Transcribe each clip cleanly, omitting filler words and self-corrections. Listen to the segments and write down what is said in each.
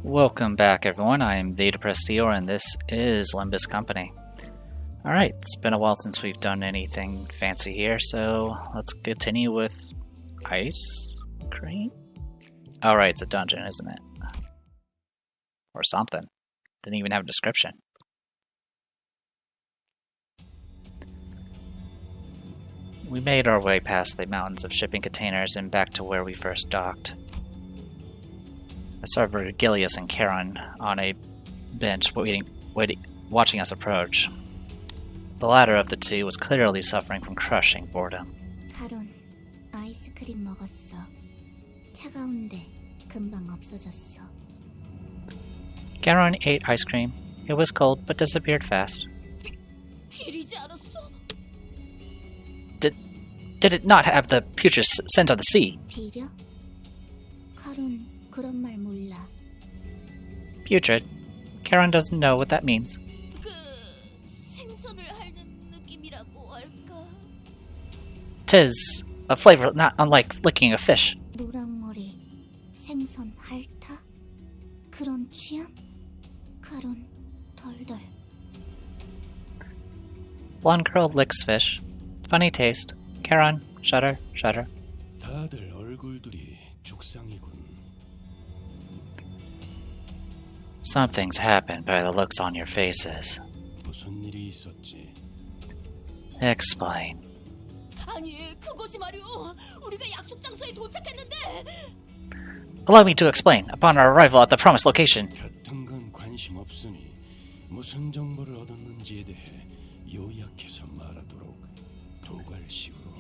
Welcome back, everyone. I am the Depressed Eeyore, and this is Limbus Company. Alright, it's been a while since we've done anything fancy here, so let's continue with Ice Cream? Oh, right, it's a dungeon, isn't it? Or something. Didn't even have a description. We made our way past the mountains of shipping containers and back to where we first docked. I saw Virgilius and Charon on a bench watching us approach. The latter of the two was clearly suffering from crushing boredom. Charon, 아이스크림 먹었어. 차가운데 금방 없어졌어. Charon ate ice cream. It was cold, but disappeared fast. 비리지 않았어? Did it not have the putrid scent of the sea? 비려? 카론 그런 말 몰라. Putrid? Charon doesn't know what that means. 그 생선을 핥는 느낌이라고 할까? 'Tis a flavor not unlike licking a fish. 노랑머리 생선 핥아? 그런 취향? 카론 덜덜. Blonde girl licks fish. Funny taste. Charon, shudder, shudder. 다들 얼굴들이 죽상이군. Something's happened by the looks on your faces. 무슨 일이 있었지? Explain. 아니 그것이 말이오. 우리가 약속 장소에 도착했는데. Allow me to explain. Upon our arrival at the promised location, 같은 건 관심 없으니 무슨 정보를 얻었는지에 대해 요약해서 말하도록 도갈식으로.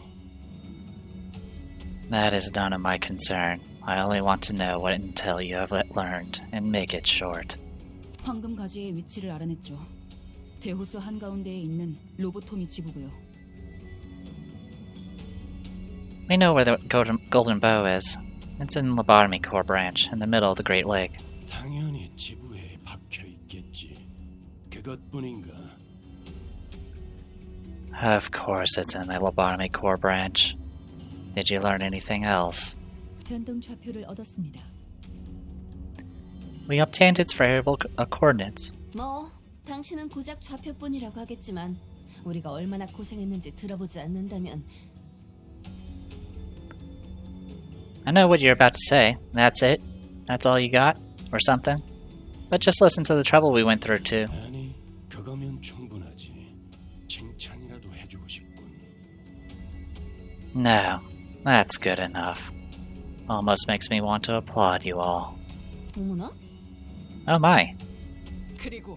that is none of my concern. I only want to know what intel you have learned, and make it short. 황금 가지의 위치를 알아냈죠. 대호수 한가운데에 있는 로보토미 지부고요. We know where the golden bow is. It's in Lobotomy Core Branch, in the middle of the Great Lake. 당연히 지부에 박혀 있겠지. 그것뿐인가? Of course it's in the Lobotomy Core Branch. Did you learn anything else? 변동 좌표를 얻었습니다. We obtained its variable coordinates. 뭐 당신은 고작 좌표뿐이라고 하겠지만 우리가 얼마나 고생했는지 들어보지 않는다면. I know what you're about to say. That's it? That's all you got? Or something? But just listen to the trouble we went through, too. 아니, 그거면 충분하지. 칭찬이라도 해주고 싶군. No, that's good enough. Almost makes me want to applaud you all. 어머나? Oh my. 그리고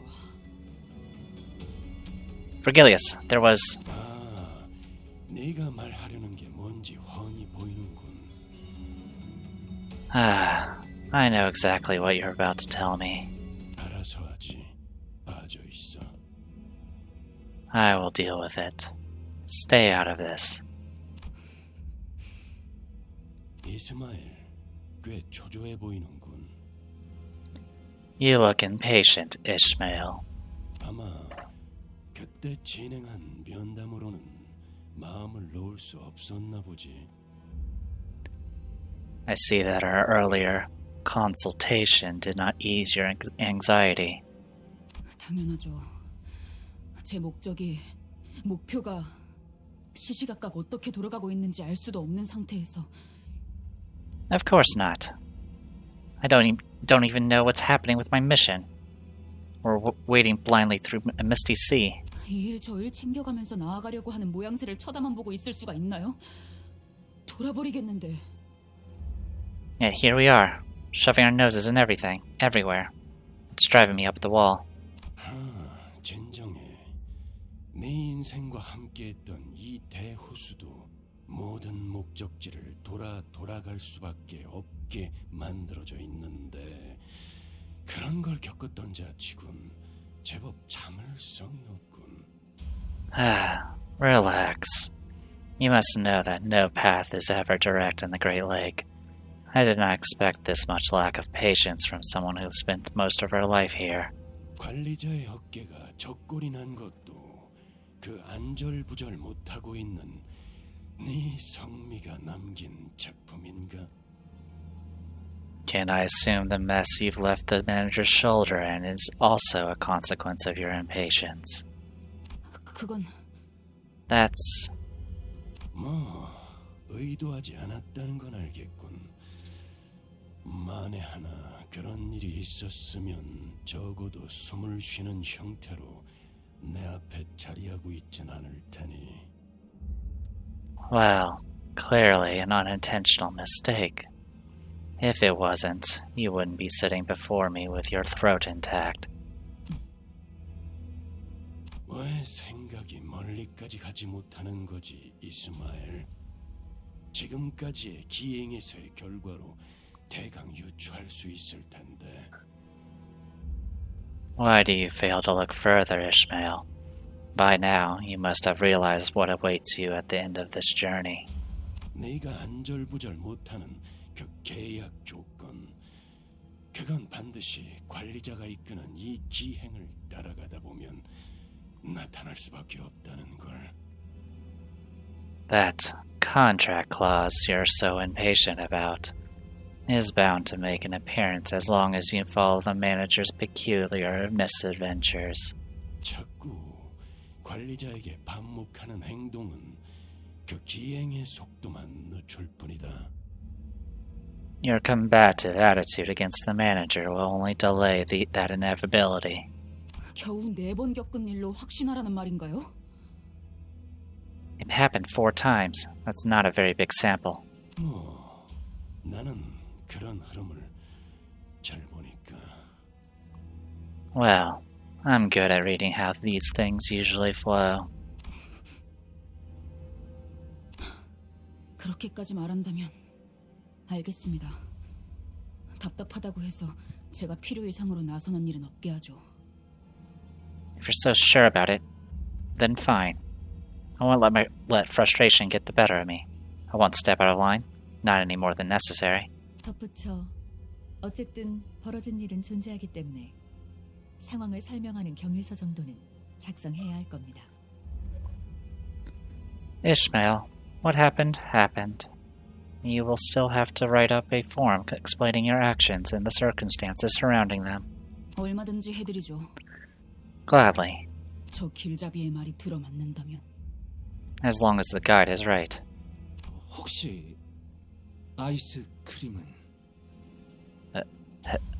Virgilius, there was... 아, 네가 말하려는 게 뭔지 훤히 보이는군. I know exactly what you're about to tell me. 알아서 하지. 빠져 있어. I will deal with it. Stay out of this. 이스마엘, 꽤 초조해 보이는군. You look impatient, Ishmael. 아마 그때 진행한 면담으로는 마음을 놓을 수 없었나 보지. I see that our earlier consultation did not ease your anxiety. 당연하죠. 제 목표가 시시각각 어떻게 돌아가고 있는지 알 수도 없는 상태에서. Of course not. I don't even know what's happening with my mission. We're wading blindly through a misty sea. 이 일 저 일 챙겨가면서 나아가려고 하는 모양새를 쳐다만 보고 있을 수가 있나요? 돌아버리겠는데. Yet here we are, shoving our noses in everything, everywhere. It's driving me up the wall. 아, 진정해. 네 인생과 함께했던 이 대호수도 모든 목적지를 돌아갈 수밖에 없게 만들어져 있는데 그런 걸 겪었던 자치군 제법 참을성이 없군. Relax. You must know that no path is ever direct in the Great Lake. I did not expect this much lack of patience from someone who spent most of her life here. 관리자의 어깨가 적골이 난 것도 그 안절부절 못하고 있는 네 성미가 남긴 작품인가? Can I assume the mess you've left the manager's shoulder in is also a consequence of your impatience? 그건 That's... 뭐 의도하지 않았다는 건 알겠군. 만에 하나 그런 일이 있었으면 적어도 숨을 쉬는 형태로 내 앞에 자리하고 있진 않을 테니. well, clearly an unintentional mistake. If it wasn't, you wouldn't be sitting before me with your throat intact. 왜 생각이 멀리까지 가지 못하는 거지, 이스마엘? 지금까지의 기행에서의 결과로 대강 유추할 수 있을 텐데. Why do you fail to look further, Ishmael? By now, you must have realized what awaits you at the end of this journey. 네가 안절부절 못하는 그 계약 조건, 그건 반드시 관리자가 이끄는 이 기행을 따라가다 보면 나타날 수밖에 없다는 걸. That contract clause you're so impatient about is bound to make an appearance as long as you follow the manager's peculiar misadventures. 자꾸 관리자에게 반목하는 행동은 그 기행의 속도만 늦출 뿐이다. Your combative attitude against the manager will only delay that inevitability. 겨우 4번 겪은 일로 확신하라는 말인가요? It happened 4 times. That's not a very big sample. 뭐 나는 그런 흐름을 잘 보니까. Well, I'm good at reading how these things usually flow. 그렇게까지 말한다면 알겠습니다. 답답하다고 해서 제가 필요 이상으로 나서는 일은 없게 하죠. If you're so sure about it, then fine. I won't let frustration get the better of me. I won't step out of line, not any more than necessary. 덧붙여. 어쨌든 벌어진 일은 존재하기 때문에 상황을 설명하는 경위서 정도는 작성해야 할 겁니다. Ishmael, what happened, happened. You will still have to write up a form explaining your actions and the circumstances surrounding them. 얼마든지 해드리죠. Gladly, 저 길잡이의 말이 들어맞는다면. as long as the guide is right. 혹시 아이스크림은?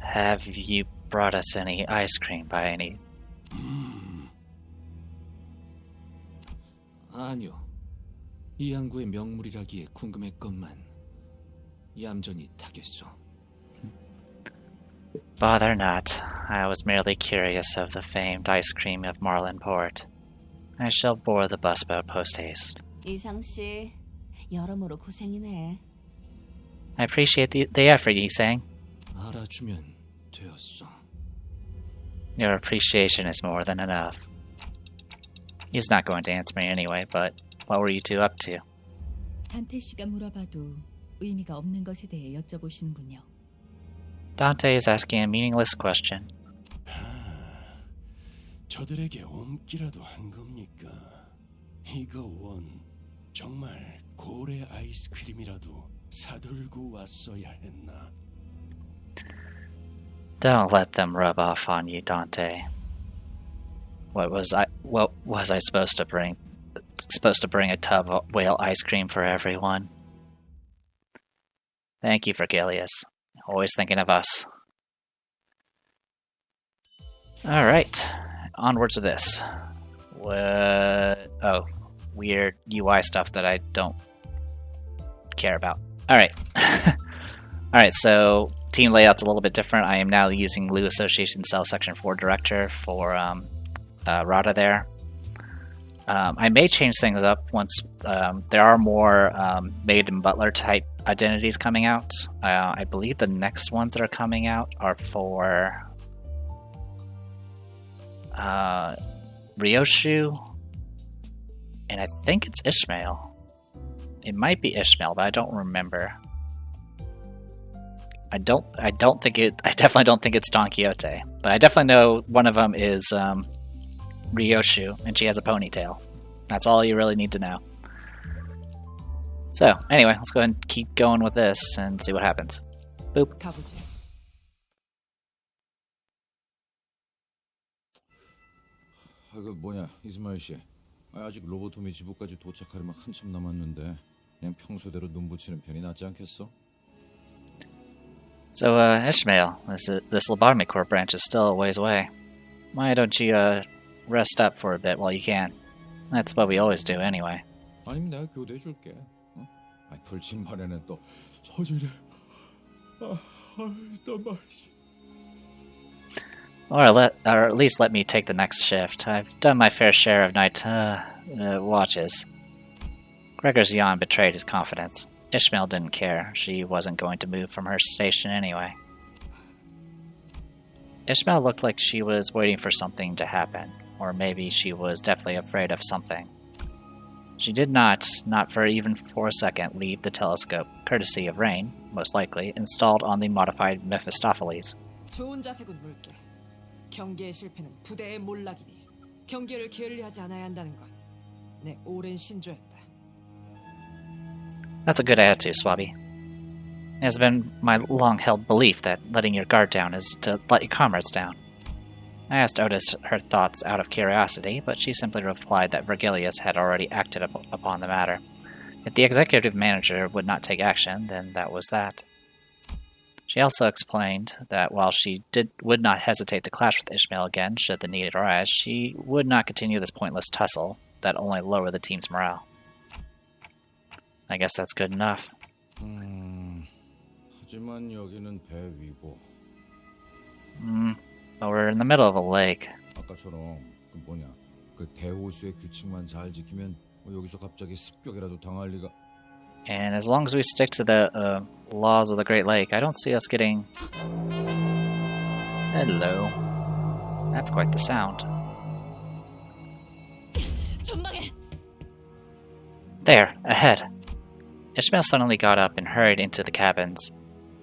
Have you brought us any ice cream by any... 아니요. 이 항구의 명물이라기에 궁금했건만 얌전히 타겠소. Bother not. I was merely curious of the famed ice cream of Marlin Port. I shall board the busboat post-haste. 이상 씨, 여러모로 고생이네. I appreciate the effort, Yisang. 알아주면 되었소. Your appreciation is more than enough. He's not going to answer me anyway, but what were you two up to? 단테 씨가 물어봐도 의미가 없는 것에 대해 여쭤보시는군요. Dante is asking a meaningless question. 저들에게 옮기라도 한 겁니까? 이거 원 정말 고래 아이스크림이라도 사들고 왔어야 했나? Don't let them rub off on you, Dante. What was I supposed to bring? Supposed to bring a tub of whale ice cream for everyone? Thank you, Vergilius. Always thinking of us. Alright, onwards to this. What? Oh, weird UI stuff that I don't care about. Alright. Alright, so team layout's a little bit different. I am now using Lu Association Cell Section 4 Director for Rada there. I may change things up once there are more maid and butler type identities coming out. I believe the next ones that are coming out are for Ryoshu, and I think it's Ishmael. It might be Ishmael, but I don't remember. I definitely don't think it's Don Quixote, but I definitely know one of them is Ryoshu, and she has a ponytail. That's all you really need to know. So, anyway, let's go ahead and keep going with this and see what happens. Boop. 가보지. 그 뭐냐 이스마일 씨. 아직 로보토미 지부까지 도착하려면 한참 남았는데 그냥 평소대로 눈 붙이는 편이 낫지 않겠어? So, Ishmael, this lobotomy core branch is still a ways away. Why don't you, rest up for a bit while you can? That's what we always do anyway. 아니면 내가 교대해줄게. 어? 아니 불침반에는 또 서질이. 일단 말이지. Or at least let me take the next shift. I've done my fair share of night, watches. Gregor's yawn betrayed his confidence. Ishmael didn't care. She wasn't going to move from her station anyway. Ishmael looked like she was waiting for something to happen, or maybe she was definitely afraid of something. She did not even for a second, leave the telescope, courtesy of Rain, most likely, installed on the modified Mephistopheles. 좋은 자세군 물개. 경계의 실패는 부대의 몰락이니 경계를 게을리하지 않아야 한다는 건 내 오랜 신조였다. That's a good attitude, Swabby. It has been my long-held belief that letting your guard down is to let your comrades down. I asked Otis her thoughts out of curiosity, but she simply replied that Vergilius had already acted upon the matter. If the executive manager would not take action, then that was that. She also explained that while she would not hesitate to clash with Ishmael again should the need arise, she would not continue this pointless tussle that only lowered the team's morale. I guess that's good enough. 하지만 여기는 배 위고. But we're in the middle of a lake. 아까처럼 그 뭐냐 그 대호수의 규칙만 잘 지키면 여기서 갑자기 습격이라도 당할 리가. And as long as we stick to the laws of the Great Lake, I don't see us getting... Hello. That's quite the sound. 전방에 There, ahead. Ishmael suddenly got up and hurried into the cabins,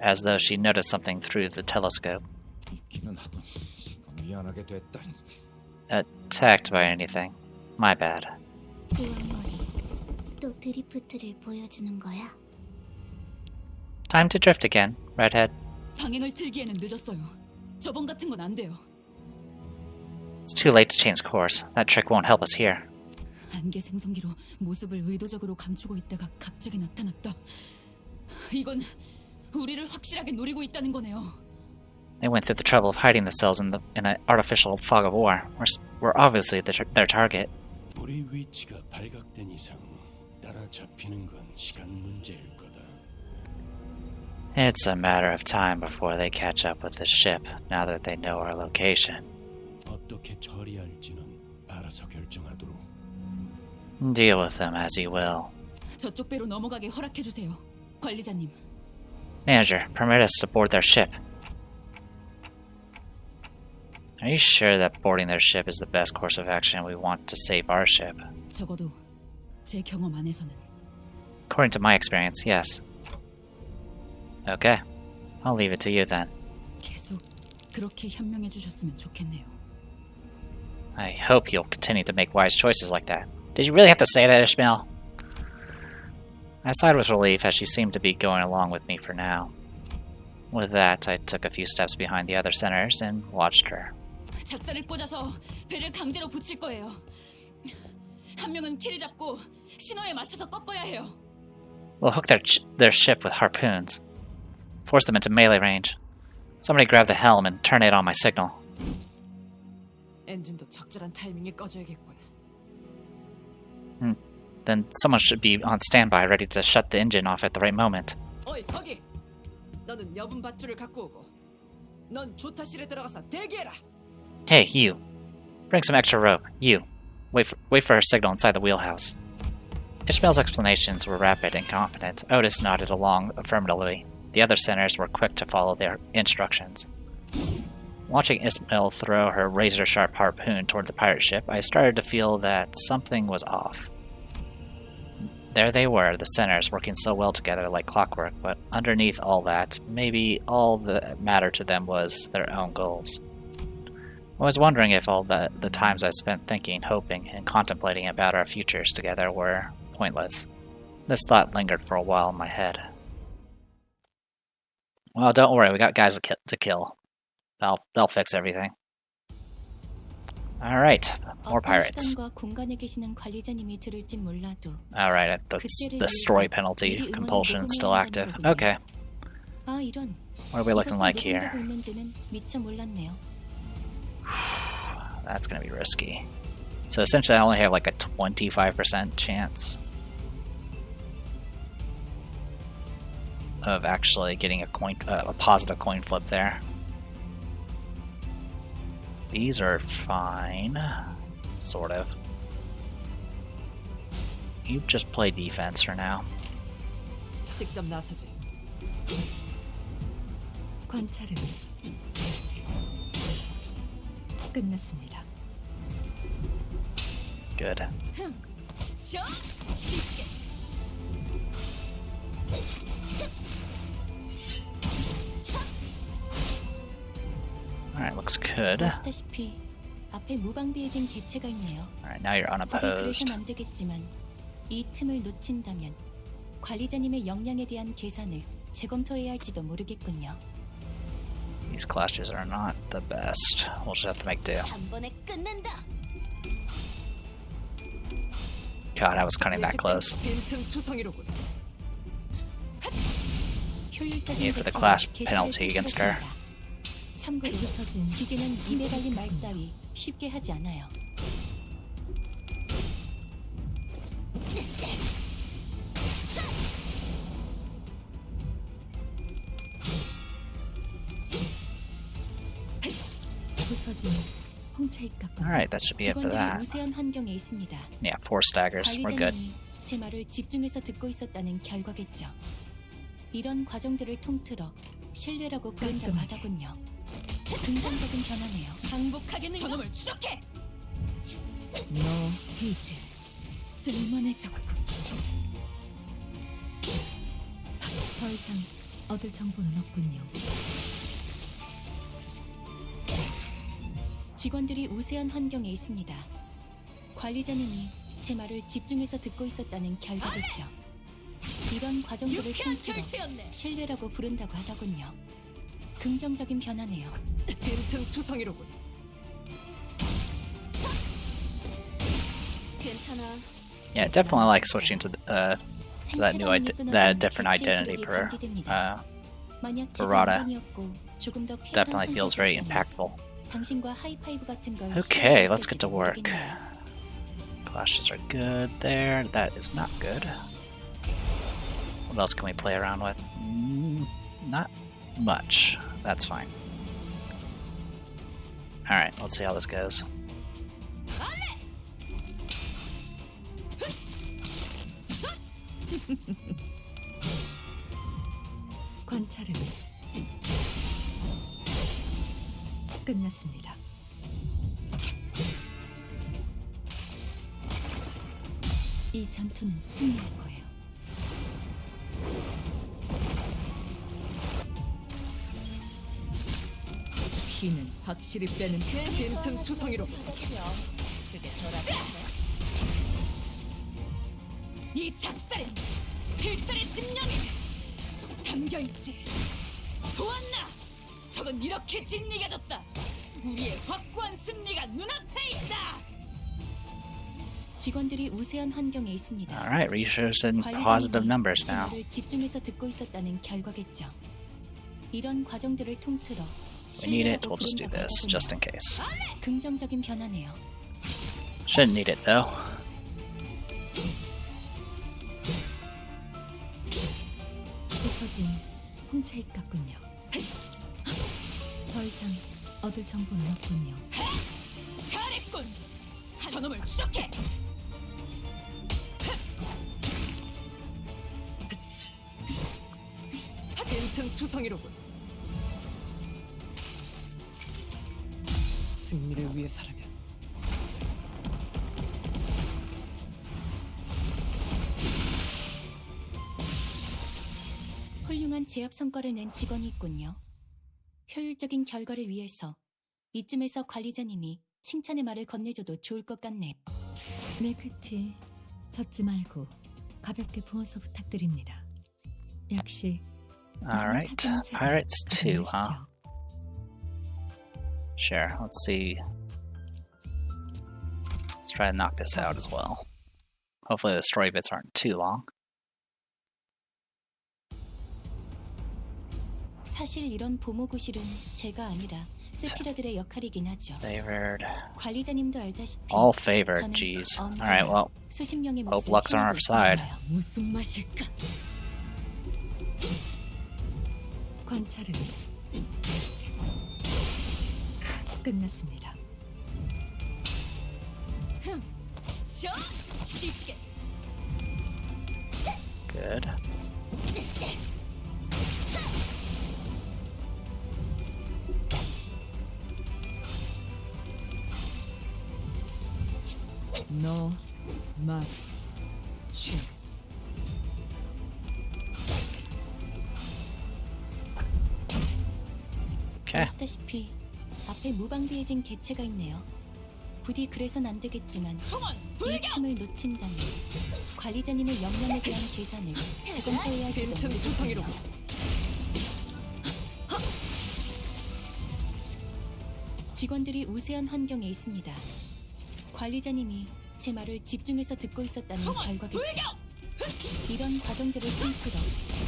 as though she noticed something through the telescope. 있기는 하던 미안하게 됐다. Attacked by anything. My bad. 지원머리, 또 드리프트를 보여주는 거야? Time to drift again, Redhead. 방향을 틀기에는 늦었어요. 저번 같은 건 안 돼요. It's too late to change course. That trick won't help us here. 안개 생성기로 모습을 의도적으로 감추고 있다가 갑자기 나타났다. 이건 우리를 확실하게 노리고 있다는 거네요. They went through the trouble of hiding themselves in an artificial fog of war. We're obviously their target. 우리 위치가 발각된 이상 따라잡히는 건 시간 문제일 거다. It's a matter of time before they catch up with the ship, now that they know our location. 어떻게 처리할지는 알아서 결정하도록. Deal with them as you will. 저쪽 배로 넘어가게 허락해 주세요. 관리자님. Manager, permit us to board their ship. Are you sure that boarding their ship is the best course of action we want to save our ship? 적어도 제 경험 안에서는. According to my experience, yes. Okay. I'll leave it to you then. 계속 그렇게 현명해 주셨으면 좋겠네요. I hope you'll continue to make wise choices like that. Did you really have to say that, Ishmael? I sighed with relief as she seemed to be going along with me for now. With that, I took a few steps behind the other sinners and watched her. 작사를 꽂아서 배를 강제로 붙일 거예요. 한 명은 키를 잡고 신호에 맞춰서 꺾어야 해요. We'll hook their ship with harpoons. Force them into melee range. Somebody grab the helm and turn it on my signal. 엔진도 적절한 타이밍에 꺼져야겠군. Then someone should be on standby, ready to shut the engine off at the right moment. 어이 거기! 너는 여분 밧줄을 갖고 오고 넌 조타실에 들어가서 대기해라! Hey, you. Bring some extra rope. You. Wait for her signal inside the wheelhouse. Ishmael's explanations were rapid and confident. Otis nodded along affirmatively. The other sinners were quick to follow their instructions. Watching Ishmael throw her razor-sharp harpoon toward the pirate ship, I started to feel that something was off. There they were, the sinners, working so well together like clockwork, but underneath all that, maybe all that mattered to them was their own goals. I was wondering if all the times I spent thinking, hoping, and contemplating about our futures together were pointless. This thought lingered for a while in my head. Well, don't worry, we got guys to kill. They'll fix everything. Alright, more 어떤 pirates. 시간과 공간에 계시는 관리자님이 들을진 몰라도 Alright, the story penalty compulsion is still active. Okay, 아 이런 what are we looking like here? 녹음되고 있는지는 미처 몰랐네요. That's gonna be risky. So essentially I only have like a 25% chance of actually getting a positive coin flip there. These are fine, sort of. You just play defense for now. 직접 나서지. 관찰은 끝났습니다. Good. 쉽게. Alright, looks good. 보시다시피 앞에 무방비해진 개체가 있네요. Alright, now you're 부디 unopposed. 그래선 안 되겠지만 이 틈을 놓친다면 관리자님의 역량에 대한 계산을 재검토해야 할지도 모르겠군요. These clashes are not the best. We'll just have to make do. 한 번에 끝낸다. God, I was cutting that close. 빈틈 투성이로군. 효율적인 Yeah, for the 대처는 class 개체를 penalty against her. 필요로 참고로 기계는 입에 달린 말 따위 쉽게 하지 않아요. 부서진 홍차입 같군. Alright, that should be it for 직원들이 that. 우세한 환경에 있습니다. Yeah, 4 staggers. We're good. 관리자님이 제 말을 집중해서 듣고 있었다는 결과겠죠. 이런 과정들을 통틀어 신뢰라고 부른다고 하더군요. 긍정적인 변화네요. 항복하겠는가? 저놈을 추적해! 너 이제 쓸만해졌군. 더 이상 얻을 정보는 없군요. 직원들이 우세한 환경에 있습니다. 관리자님이 제 말을 집중해서 듣고 있었다는 결과겠죠. 이런 과정들을 통틀어 신뢰라고 부른다고 하더군요. 긍정적인 변화네요. 빈틈 투성이로군. 괜찮아. Yeah, definitely like switching to that new that different identity for Barada. Definitely feels very impactful. 당신과 하이파이브 같은 걸 Okay, let's get to work. Clashes are good there. That is not good. What else can we play around with? Not much. That's fine. Alright, let's see how this goes. 관찰은 끝났습니다. 이 전투는 승리할 거예요. 피는 확실히 빼는 빈틈 투성이로군. 이 작살엔 필살의 집념이 담겨있지. 보았나? 적은 이렇게 진리가졌다. 우리의 확고한 승리가 눈앞에 있다. 직원들이 우세한 환경에 있습니다. Alright, research in positive numbers now. 를 집중해서 듣고 있었다는 결과겠죠. 이런 과정들을 통틀어 We need it, we'll just do this, just in case. 긍정적인 변화네요. Shouldn't need it though. 부서진 홍차입 같군요. 더 이상 얻을 정보는 없군요. 잘했군. 저놈을 추적해. 빈틈 투성이로군. 승리를 위해서라면 훌륭한 제압 성과를 낸 직원이 있군요. 효율적인 결과를 위해서 이쯤에서 관리자님이 칭찬의 말을 건네줘도 좋을 것 같네요. 밀크티 젖지 말고 가볍게 부어서 부탁드립니다. 역시 Alright, Pirates 2, huh? Sure, let's see try to knock this out as well. Hopefully the story bits aren't too long. 사실 이런 보모구실은 제가 아니라 세피라들의 역할이긴 하죠. Favored. 관리자님도 알다시피 All favored, 저는 jeez. 언제나 Alright, well, 수십 명의 hope 몫을 luck's on our 해내고 side. 있잖아요. 무슨 맛일까? 관찰은 끝났습니다. 시시게 Good. 너, 맛, 취. Okay. 보시다시피 앞에 무방비해진 개체가 있네요. 부디 그래선 안 되겠지만 이 틈을 놓친다면 관리자님의 역량에 대한 계산을 재검토해야 할지도 빈틈 투성이로. 모르겠네요. 직원들이 우세한 환경에 있습니다. 관리자님이 제 말을 집중해서 듣고 있었다는 결과겠죠. 이런 과정들을 통틀어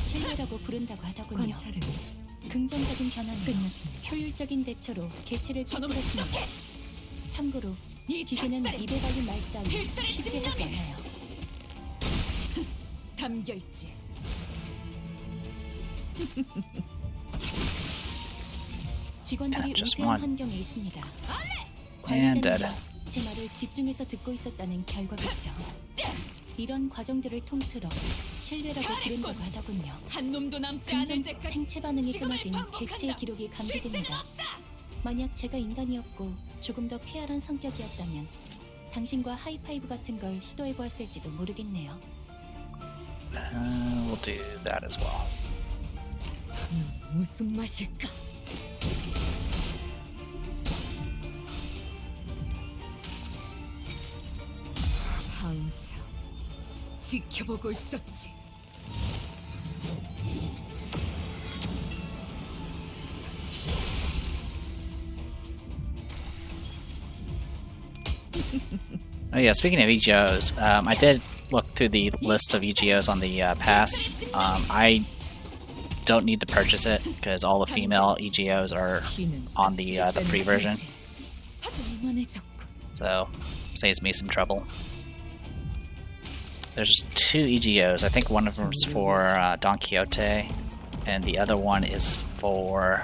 신뢰라고 부른다고 하더군요. 관찰은 긍정적인 변화는 끝났습니다. 효율적인 대처로 개체를 쫓겨냈습니다. 참고로 기계는 입에 발린 말 따위 쉽게 하지 않아요. 담겨있지. 직원들이 just 우세한 one. 환경에 있습니다. And 관리자님이 dead. 제 말을 집중해서 듣고 있었다는 결과겠죠. 이런 과정들을 통틀어 신뢰라고 부른다고 하더군요. 한 놈도 남지 않을 긍정 때까지 생체 반응이 지금을 끊어진 반복한다. 개체의 기록이 감지됩니다. 만약 제가 인간이었고 조금 더 쾌활한 성격이었다면 당신과 하이파이브 같은 걸 시도해보았을지도 모르겠네요. We'll do that as well. 무슨 맛일까? 항상 지켜보고 있었지. Oh yeah, speaking of EGOs, I did look through the list of EGOs on the pass. I don't need to purchase it because all the female EGOs are on the free version, so saves me some trouble. There's 2 EGOs. I think one of them is for Don Quixote, and the other one is for...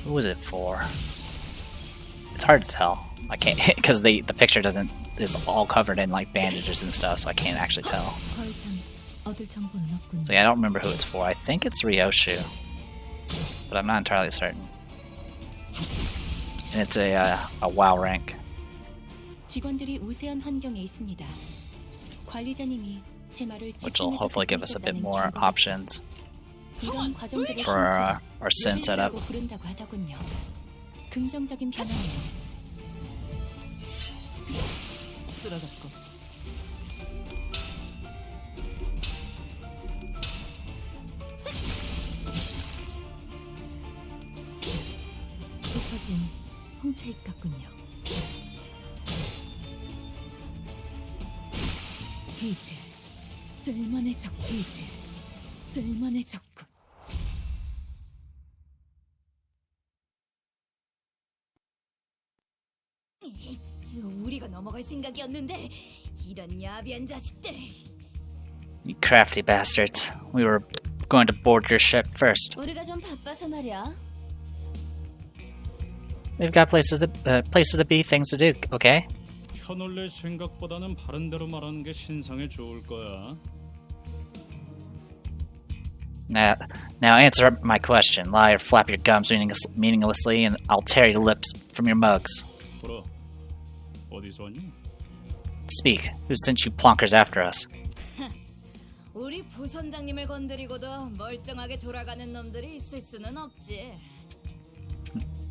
Who was it for? It's hard to tell. I can't because the picture doesn't. It's all covered in like bandages and stuff, so I can't actually tell. 더 이상 얻을 정보는 없군요. So yeah, I don't remember who it's for. I think it's Ryoshu, but I'm not entirely certain. And it's a WoW rank. 직원들이 우세한 환경에 있습니다. 관리자님이 제 말을 Which will 집중해서 hopefully 듣고 give us a bit 있었다는 more 결과겠죠. options 이런 과정들을 for our sin setup. 신뢰라고 부른다고 하더군요. 긍정적인 변화네요. 쓰러졌고. 부서진 홍차잎 같군요. 이제 쓸만해졌고 이제 쓸만해졌고. 우리가 넘어갈 생각이었는데 이런 야비한 자식들. You crafty bastards. We were going to board your ship first. 우리가 좀 바빠서 말이야. We've got places to be, things to do, okay? 현올레 생각보다는 바른 대로 말하는 게 신상에 좋을 거야. Now answer my question. Lie or flap your gums meaninglessly, and I'll tear your lips from your mugs. 보라, 어디서 왔니? Speak. Who sent you plonkers after us? 우리 부선장님을 건드리고도 멀쩡하게 돌아가는 놈들이 있을 수는 없지.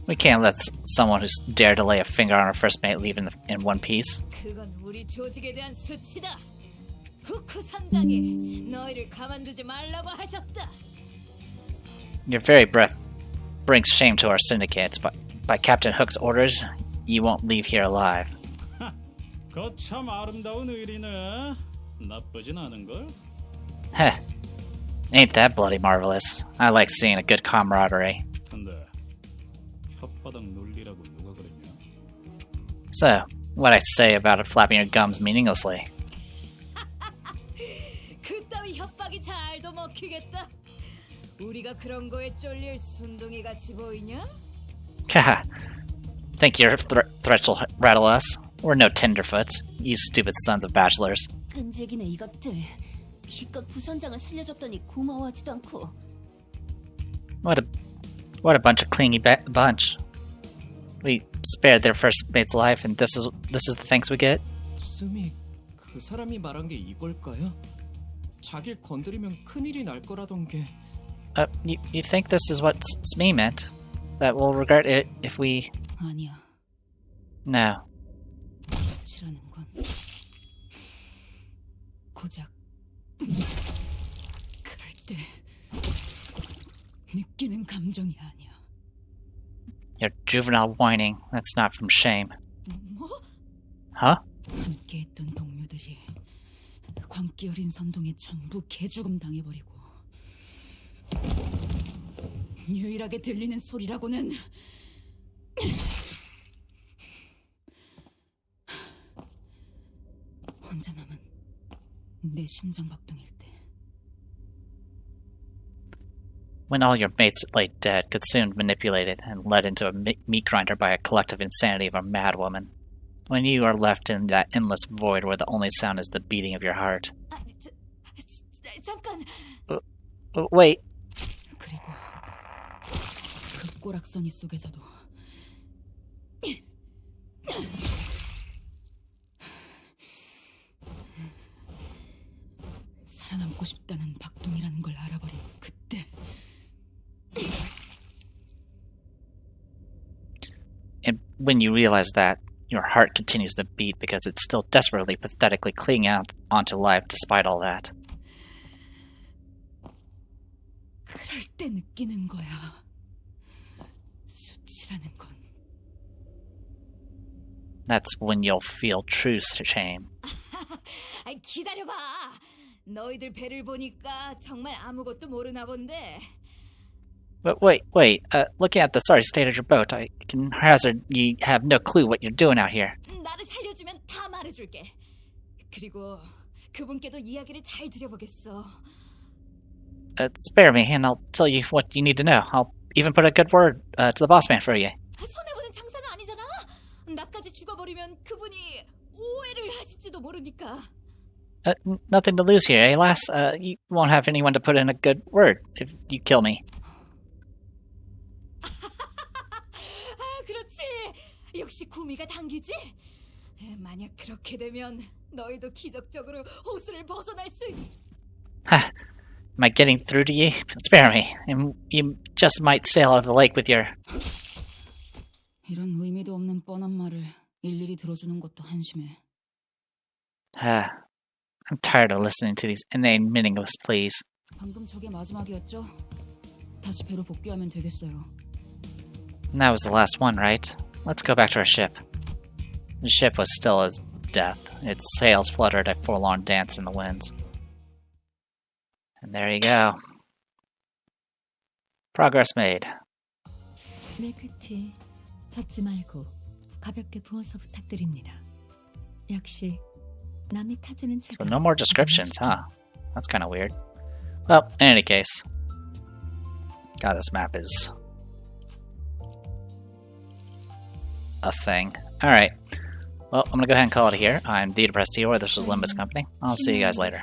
We can't let someone who's dared to lay a finger on our first mate leave in one piece. 그건 우리 조직에 대한 수치다. 후크 선장이 너희를 가만두지 말라고 하셨다. Your very breath brings shame to our syndicates. By Captain Hook's orders, you won't leave here alive. 거참 아름다운 의리네. 나쁘진 않은걸? Heh. Ain't that bloody marvelous. I like seeing a good camaraderie. 근데 혓바닥 놀리라고 누가 그랬냐? So, what'd I say about it flapping your gums meaninglessly? 그따위 협박이 잘도 먹히겠다. 우리가 그런 거에 쫄릴 순둥이 같이 보이냐? Haha. Think your threats will rattle us? We're no tenderfoots, you stupid sons of bachelors. 끈질기네 이것들. 기껏 부선장을 살려줬더니 고마워하지도 않고. What a bunch of clingy bunch. We spared their first mate's life, and this is the thanks we get. 씀이 그 사람이 말한 게 이걸까요? 자길 건드리면 큰일이 날 거라던 게. You think this is what Smee meant? That we'll regret it if we... 아니야. No. 치라는 건 고작 그럴 때 느끼는 감정이 아니야. Your juvenile whining, that's not from shame. 뭐? Huh? 함께했던 동료들이 광기 어린 선동에 전부 개죽음 당해버리고 유일하게 들리는 소리라고는 혼자 남은 내 심장 박동일 때. When all your mates lay dead, consumed, manipulated, and led into a meat grinder by a collective insanity of a madwoman. When you are left in that endless void where the only sound is the beating of your heart. 잠깐. Wait. 그리고 그 꼬락서니 속에서도 살아남고 싶다는 박동이라는 걸 알아버린 그때. And when you realize that, your heart continues to beat because it's still desperately, pathetically clinging onto life despite all that. 그럴 때 느끼는 거야. 수치라는 건. That's when you'll feel true shame. 기다려봐. 너희들 배를 보니까 정말 아무것도 모르나 본데. But wait. Looking at the sorry state of your boat, I can hazard you have no clue what you're doing out here. 나를 살려주면 다 말해줄게. 그리고 그분께도 이야기를 잘 들여보겠어. Spare me, and I'll tell you what you need to know. I'll even put a good word to the boss man for you. 손해보는 장사는 아니잖아. 나까지 죽어버리면 그분이 오해를 하실지도 모르니까. Nothing to lose here, eh, lass? You won't have anyone to put in a good word if you kill me. 그렇지. 역시 구미가 당기지? 만약 그렇게 되면 너희도 기적적으로 호수를 벗어날 수 Ha! Am I getting through to you? Spare me, and you just might sail out of the lake with your... 이런 의미도 없는 뻔한 말을 일일이 들어주는 것도 한심해. I'm tired of listening to these inane, meaningless pleas. 방금 저게 마지막이었죠? 다시 배로 복귀하면 되겠어요. And that was the last one, right? Let's go back to our ship. The ship was still as death. Its sails fluttered a forlorn dance in the winds. And there you go. Progress made. 밀크티 젓지 말고 가볍게 부어서 부탁드립니다. 역시 남이 타주는 So no more descriptions, huh? That's kind of weird. Well, in any case. God, this map is a thing. Alright. Well, I'm going to go ahead and call it here. I'm the Depressed Hero. This was Limbus Company. I'll see you guys later.